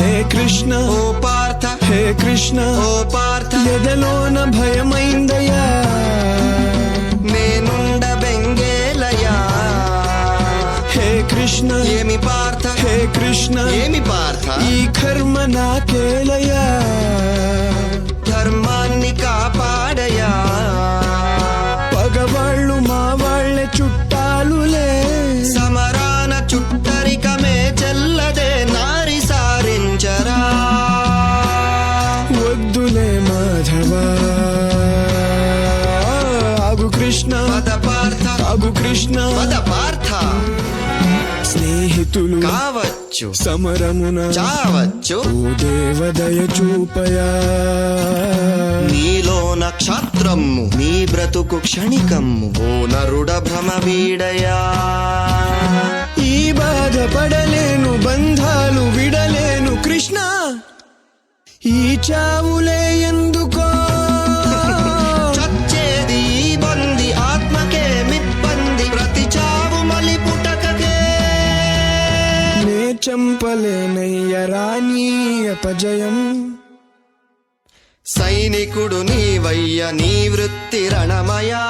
హే కృష్ణ ఓ పార్థ హే కృష్ణ ఓ పార్థ ఎదలోన భయమైందయ్యా నేనుండ బెంగేలయా హే కృష్ణ ఏమి పార్థ హే కృష్ణ ఏమి పార్థ ఈ కర్మ నాకేలయా ధర్మాన్ని కాపాడయా పగవాళ్ళు మా వాళ్ళే చుట్టాలులే సమరాన చుట్టరికమే చెల్లదే నారి సారించరా వద్దులే మాధవా ఆగు కృష్ణ పద పార్థ ఆగు కృష్ణ పద పార్థ స్నేహితులు కావచ్చు సమరమున చావచ్చు ఓ దేవదయ చూపయా నీలో నక్షత్రము నీ బ్రతుకు క్షణికమ్ము ఓ నరుడ భ్రమ వీడయా ఈ బాధపడలేను బంధాలు విడలేను కృష్ణ ఈ చావులే ఎందుకో చచ్చేది ఈ బంది ఆత్మకే మిబ్బంది ప్రతి చావు మలి పుటకకే నే చంపలేనయ్య రాణీ అపజయం సైనికుడు నీవయ్య నీ వృత్తి రణమయా